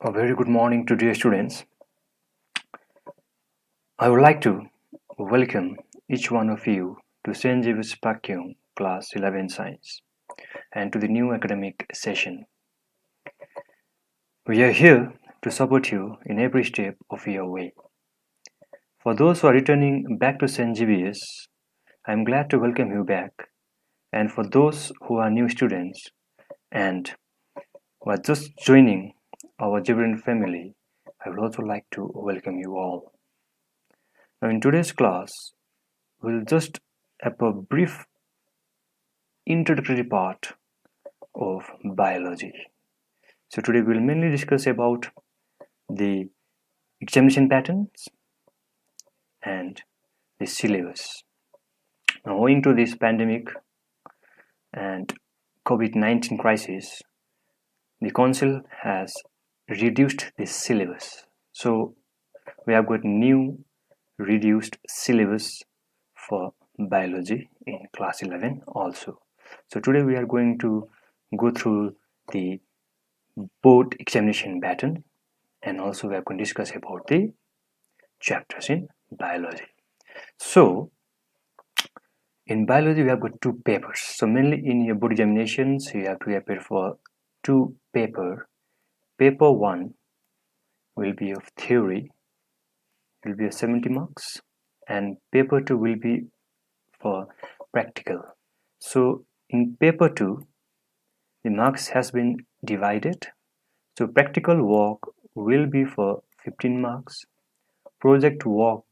A very good morning to dear students. I would like to welcome each one of you to St. Xavier's Pakyong Class 11 Science and to the new academic session. We are here to support you in every step of your way. For those who are returning back to St. Xavier's, I am glad to welcome you back. And for those who are new students and who are just joining our Xaverian family, I would also like to welcome you all. Now in today's class, we'll just have a brief introductory part of biology. So today we'll mainly discuss about the examination patterns and the syllabus. Now owing to this pandemic and COVID-19 crisis, the council has reduced the syllabus. So we have got new reduced syllabus for biology in class 11 also. So today we are going to go through the board examination pattern and also we are going to discuss about the chapters in biology. So in biology we have got two papers. So mainly in your board examinations you have to appear for two paper. Paper 1 will be of theory, it will be 70 marks, and paper 2 will be for practical. So in paper 2 the marks has been divided. So practical work will be for 15 marks, project work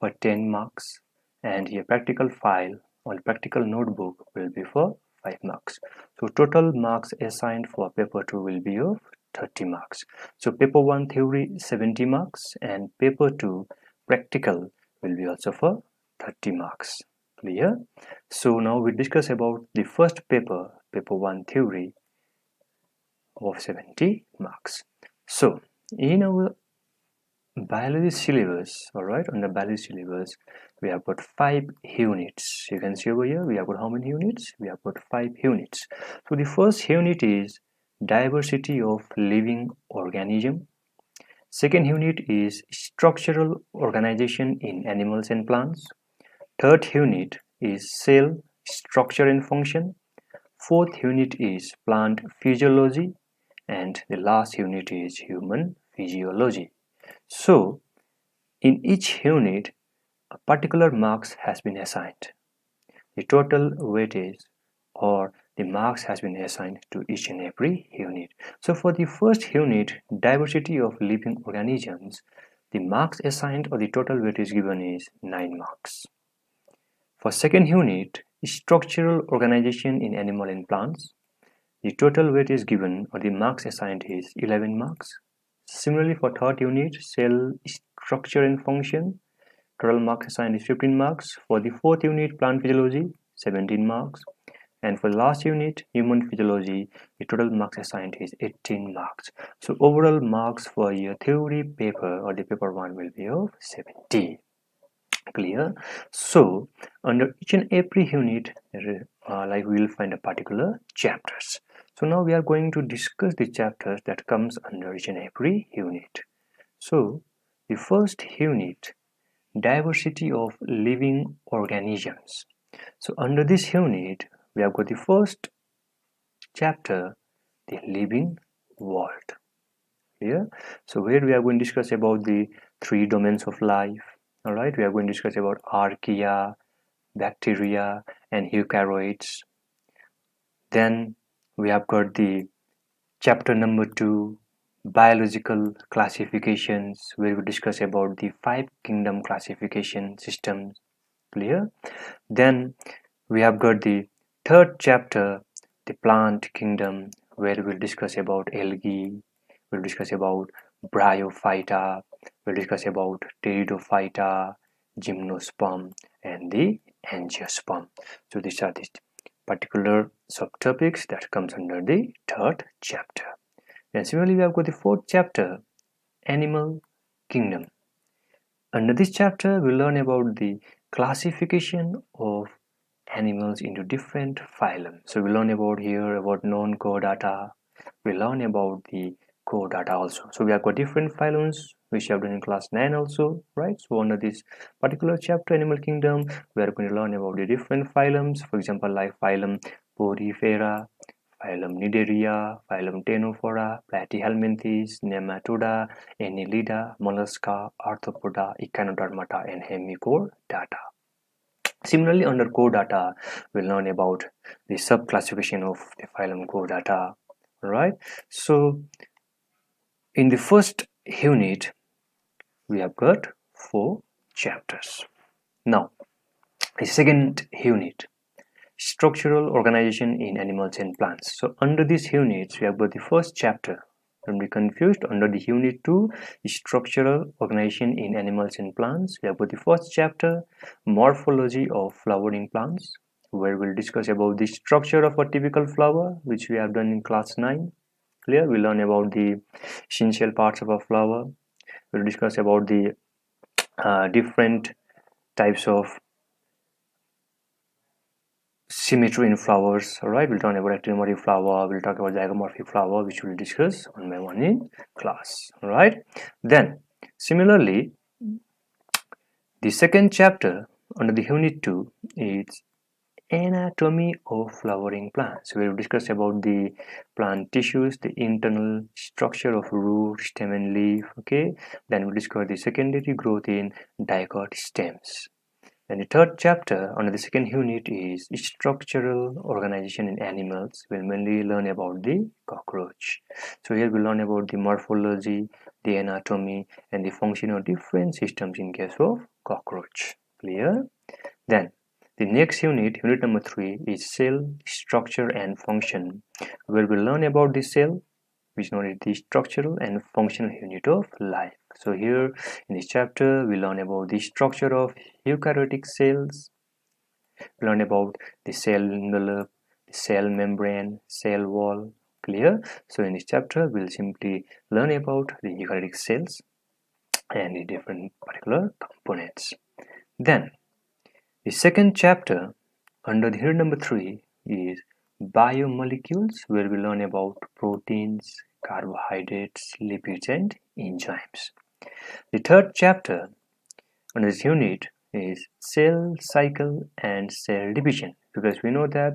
for 10 marks, and your practical file or practical notebook will be for 5 marks. So total marks assigned for paper 2 will be of 30 marks. So paper 1 theory 70 marks and paper 2 practical will be also for 30 marks. Clear? So now we discuss about the first paper, paper 1 theory of 70 marks. So in our biology syllabus, alright, on the biology syllabus we have got 5 units. You can see over here we have got how many units? We have got 5 units. So the first unit is diversity of living organism. Second unit is structural organization in animals and plants. Third unit is cell structure and function. Fourth unit is plant physiology, and the last unit is human physiology. So in each unit a particular marks has been assigned. The total weightage or the marks has been assigned to each and every unit. So for the first unit, diversity of living organisms, the marks assigned or the total weightage given is 9 marks. For second unit, structural organization in animal and plants, the total weight is given or the marks assigned is 11 marks. Similarly for third unit, cell structure and function, total marks assigned is 15 marks. For the fourth unit, plant physiology, 17 marks. And for the last unit, human physiology, the total marks assigned is 18 marks. So overall marks for your theory paper or the paper 1 will be of 70. Clear? So under each and every unit like we will find a particular chapters. So now we are going to discuss the chapters that comes under each and every unit. So the first unit, diversity of living organisms. So under this unit we have got the first chapter, the living world. Clear? So where we are going to discuss about the 3 domains of life. Alright, we are going to discuss about archaea, bacteria and eukaryotes. Then we have got the chapter number 2, biological classifications, where we discuss about the 5 kingdom classification systems. Clear? Then we have got the third chapter, the plant kingdom, where we'll discuss about algae, we'll discuss about bryophyta, we'll discuss about pteridophyta, gymnosperm and the angiosperm. So these are the particular subtopics that comes under the third chapter. Then similarly we have got the fourth chapter, animal kingdom. Under this chapter we learn about the classification of animals into different phylum. So we learn about here about non-chordata, we learn about the core data also. So we have got different phylums which we have done in class 9 also, right? So under this particular chapter, Animal Kingdom, we are going to learn about the different phylums, for example, like phylum Porifera, phylum Nidaria, phylum Ctenophora, Platyhelminthes, Nematoda, Annelida, Mollusca, Arthropoda, Echinodermata, and Hemichordata. Similarly, under core data, we'll learn about the subclassification of the phylum core data, right? So in the first unit, we have got 4 chapters. Now, the second unit, structural organization in animals and plants. So under these units, we have got the first chapter. Don't be confused. Under the unit 2, structural organization in animals and plants, we have got the first chapter, morphology of flowering plants, where we'll discuss about the structure of a typical flower, which we have done in class 9. Clear? We'll learn about the essential parts of a flower. We'll discuss about the different types of symmetry in flowers. All right, we'll talk about actinomorphic flower, we'll talk about zygomorphic flower, which we'll discuss one by one in class. All right, then similarly, the second chapter under the unit 2 is anatomy of flowering plants. We'll discuss about the plant tissues, the internal structure of root, stem, and leaf. Okay, then we'll discover the secondary growth in dicot stems. And the third chapter under the second unit is structural organization in animals. We'll mainly learn about the cockroach. So here we'll learn about the morphology, the anatomy, and the function of different systems in case of cockroach. Clear? Then the next unit, unit number 3, is cell structure and function, where we'll learn about the cell, which is known as the structural and functional unit of life. So here in this chapter, we learn about the structure of eukaryotic cells, we learn about the cell envelope, the cell membrane, cell wall. Clear? So in this chapter, we'll simply learn about the eukaryotic cells and the different particular components. Then the second chapter under the unit number 3 is biomolecules, where we learn about proteins, carbohydrates, lipids, and enzymes. The third chapter under this unit is cell cycle and cell division, because we know that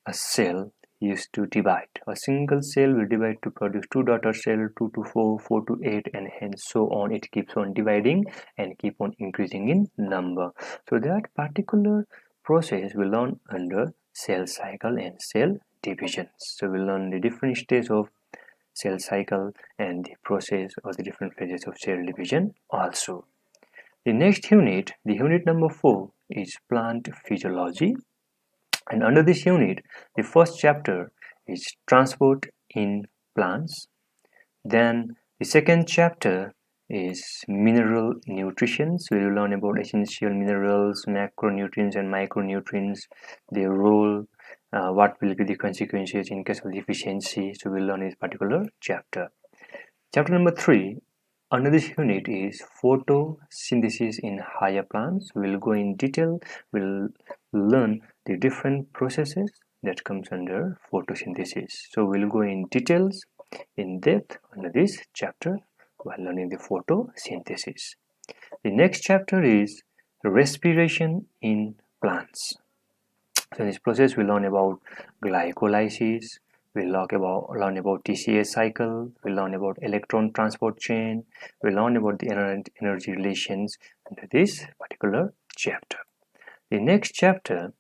a cell used to divide. A single cell will divide to produce 2 daughter cells, 2 to 4, 4 to 8, and hence so on. It keeps on dividing and keep on increasing in number. So that particular process we learn under cell cycle and cell division. So we learn the different stages of cell cycle and the process or the different phases of cell division also. The next unit, the unit number 4, is plant physiology. And under this unit, the first chapter is transport in plants. Then the second chapter is mineral nutrition. So we will learn about essential minerals, macronutrients and micronutrients, their role, what will be the consequences in case of deficiency. So we'll learn this particular chapter. Chapter number 3 under this unit is photosynthesis in higher plants. We'll go in detail. We'll learn the different processes that comes under photosynthesis. So we'll go in details in depth under this chapter while learning the photosynthesis. The next chapter is respiration in plants. So in this process we learn about glycolysis, we'll learn about TCA cycle, we'll learn about electron transport chain, we'll learn about the energy relations under this particular chapter. The next chapter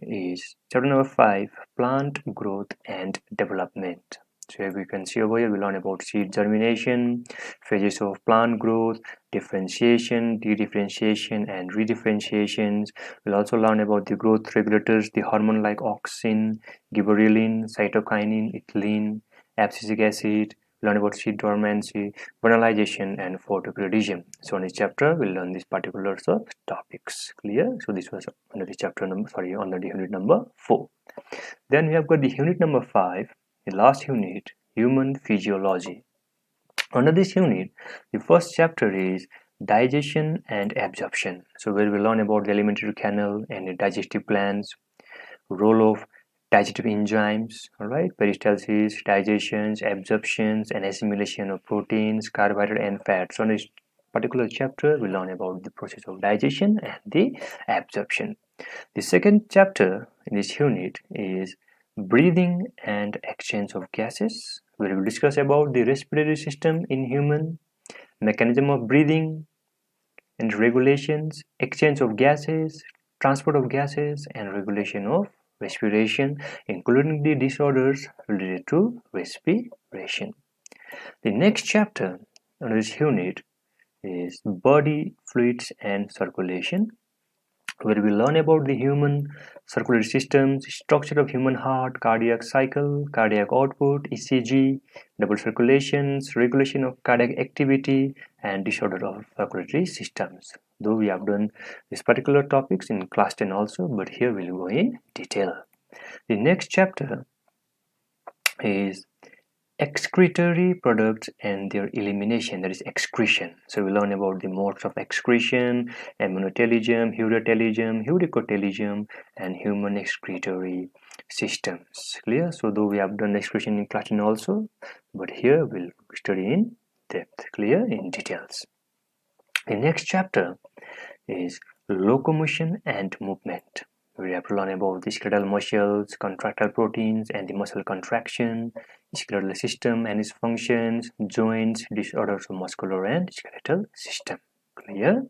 is chapter number 5, plant growth and development. So here we can see over here we learn about seed germination, phases of plant growth, differentiation, dedifferentiation, and redifferentiations. We'll also learn about the growth regulators, the hormone like auxin, gibberellin, cytokinin, ethylene, abscisic acid. We'll learn about seed dormancy, vernalization, and photoperiodism. So in this chapter we'll learn these particular topics. Clear? So this was under the chapter number, under the unit number 4. Then we have got the unit number 5, the last unit, human physiology. Under this unit, the first chapter is digestion and absorption. So where we learn about the alimentary canal and the digestive glands, role of digestive enzymes, all right, peristalsis, digestions, absorptions, and assimilation of proteins, carbohydrate, and fats. So in this particular chapter, we learn about the process of digestion and the absorption. The second chapter in this unit is breathing and exchange of gases, where we will discuss about the respiratory system in human, mechanism of breathing and regulations, exchange of gases, transport of gases, and regulation of respiration, including the disorders related to respiration. The next chapter under this unit is body fluids and circulation, where we learn about the human circulatory systems, structure of human heart, cardiac cycle, cardiac output, ECG, double circulations, regulation of cardiac activity, and disorder of circulatory systems. Though we have done these particular topics in class 10 also, but here we'll go in detail. The next chapter is excretory products and their elimination, that is excretion. So we learn about the modes of excretion, ammonotelism, urecotelism, and human excretory systems. Clear? So though we have done excretion in class 10 also, but here we'll study in depth, clear, in details. The next chapter is locomotion and movement. We have to learn about the skeletal muscles, contractile proteins, and the muscle contraction, skeletal system and its functions, joints, disorders of muscular and skeletal system. Clear?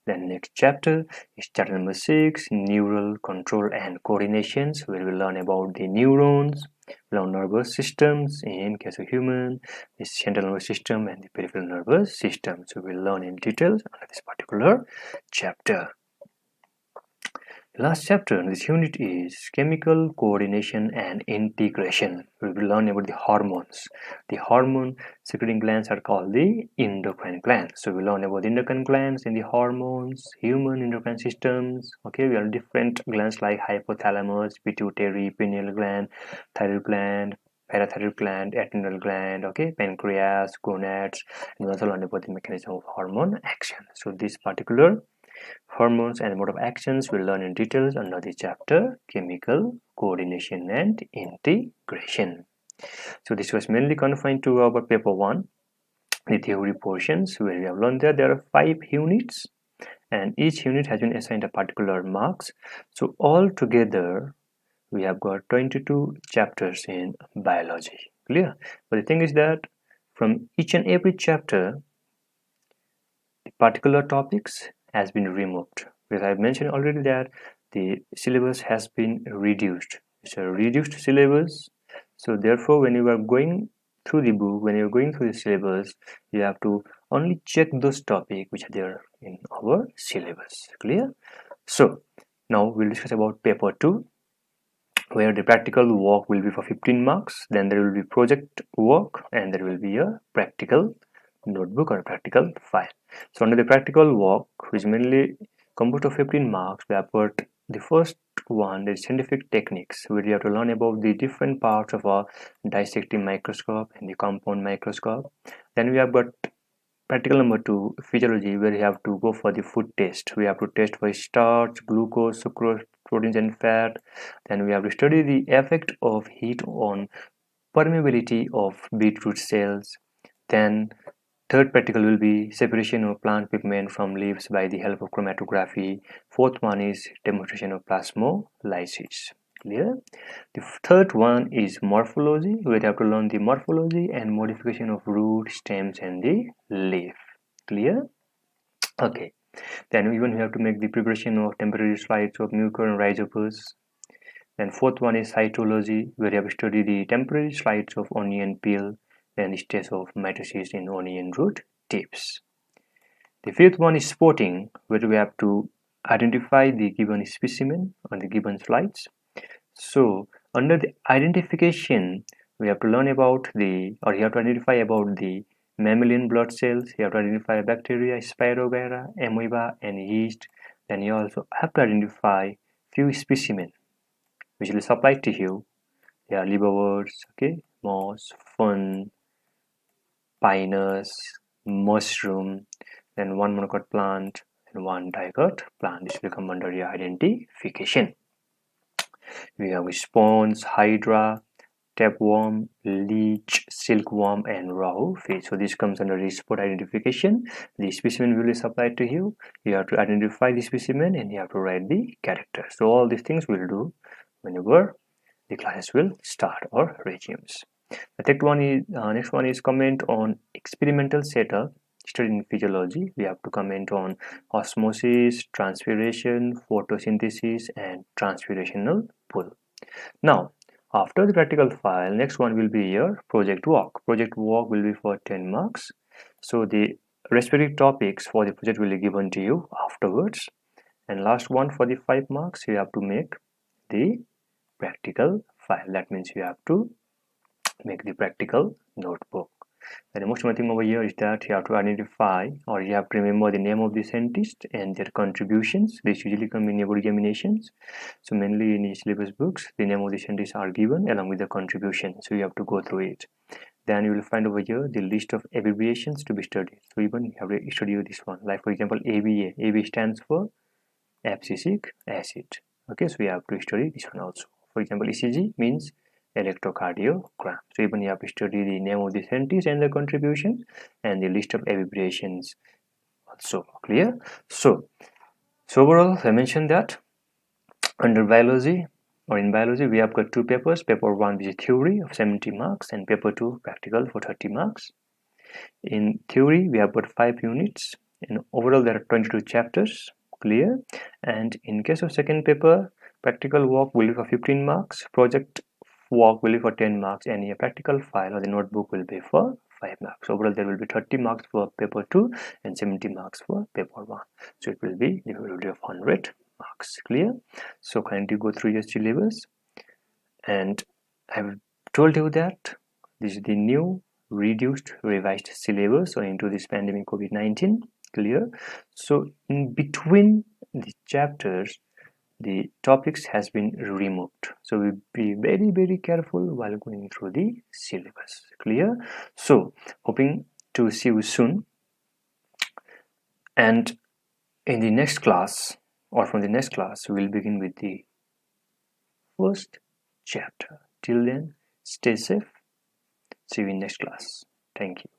Then next chapter is chapter number 6, neural control and coordinations, where we learn about the neurons, nervous systems in case of human, the central nervous system and the peripheral nervous system. So we'll learn in details under this particular chapter. The last chapter in this unit is chemical coordination and integration. We will learn about the hormones. The hormone secreting glands are called the endocrine glands. So we learn about the endocrine glands and the hormones, human endocrine systems. Okay, we have different glands like hypothalamus, pituitary, pineal gland, thyroid gland, parathyroid gland, adrenal gland, okay, pancreas, gonads, and we also learn about the mechanism of hormone action. So this particular hormones and mode of actions we'll learn in details under the chapter chemical coordination and integration. So this was mainly confined to our paper 1, the theory portions, where we have learned that there are 5 units and each unit has been assigned a particular marks. So all together we have got 22 chapters in biology. Clear? But the thing is that from each and every chapter the particular topics has been removed, because I mentioned already that the syllabus has been reduced. It's a reduced syllabus, so therefore when you are going through the book, when you are going through the syllabus, you have to only check those topics which are there in our syllabus. Clear? So now we'll discuss about paper 2, where the practical work will be for 15 marks, then there will be project work, and there will be a practical notebook or practical file. So under the practical work, which is mainly composed of 15 marks, we have got the first one, the scientific techniques, where you have to learn about the different parts of a dissecting microscope and the compound microscope. Then we have got practical number 2, physiology, where you have to go for the food test. We have to test for starch, glucose, sucrose, proteins and fat. Then we have to study the effect of heat on permeability of beetroot cells. Then third practical will be separation of plant pigment from leaves by the help of chromatography. Fourth one is demonstration of plasmolysis. Clear? The third one is morphology, where you have to learn the morphology and modification of root, stems, and the leaf. Clear? Okay. Then even we have to make the preparation of temporary slides of mucor and rhizopus. Then fourth one is cytology, where you have to study the temporary slides of onion peel, then the stage of mitosis in onion root tips. The fifth one is spotting, where we have to identify the given specimen on the given slides. So under the identification, we have to learn about you have to identify about the mammalian blood cells. You have to identify bacteria, spirogyra, amoeba, and yeast. Then you also have to identify few specimens which will supply tissue. They are liverworts, okay, moss, fern, pinus, mushroom, then one monocot plant and one dicot plant. This will come under your identification. We have sponge, hydra, tapeworm, leech, silkworm, and rahu fish. So this comes under the spot identification. The specimen will be supplied to you. You have to identify the specimen and you have to write the character. So all these things we'll do whenever the classes will start or resumes. The next one is comment on experimental setup studied in physiology. We have to comment on osmosis, transpiration, photosynthesis, and transpirational pull. Now, after the practical file, next one will be your project work. Project work will be for 10 marks. So the respective topics for the project will be given to you afterwards. And last one for the 5 marks, you have to make the practical file. That means you have to make the practical notebook. And the most important thing over here is that you have to identify or you have to remember the name of the scientist and their contributions. This usually come in your examinations. So mainly in syllabus books, the name of the scientists are given along with the contribution. So you have to go through it. Then you will find over here the list of abbreviations to be studied. So even you have to study this one. Like for example, ABA. AB stands for abscisic acid. Okay, so we have to study this one also. For example, ECG means electrocardiogram. So even you have to study the name of the scientist and the contribution and the list of abbreviations also. Clear? So overall I mentioned that under biology or in biology we have got 2 papers. Paper 1 which is theory of 70 marks and paper 2 practical for 30 marks. In theory we have got 5 units and overall there are 22 chapters. Clear? And in case of second paper, practical work will be for 15 marks, project work will be for 10 marks, and a practical file or the notebook will be for 5 marks. Overall there will be 30 marks for paper 2 and 70 marks for paper 1. So it will be the value of 100 marks. Clear? So kindly go through your syllabus, and I have told you that this is the new reduced revised syllabus or into this pandemic COVID-19. Clear? So in between the chapters the topics has been removed, so we'll be very careful while going through the syllabus. Clear? So hoping to see you soon, and in the next class or from the next class we'll begin with the first chapter. Till then, stay safe. See you in next class. Thank you.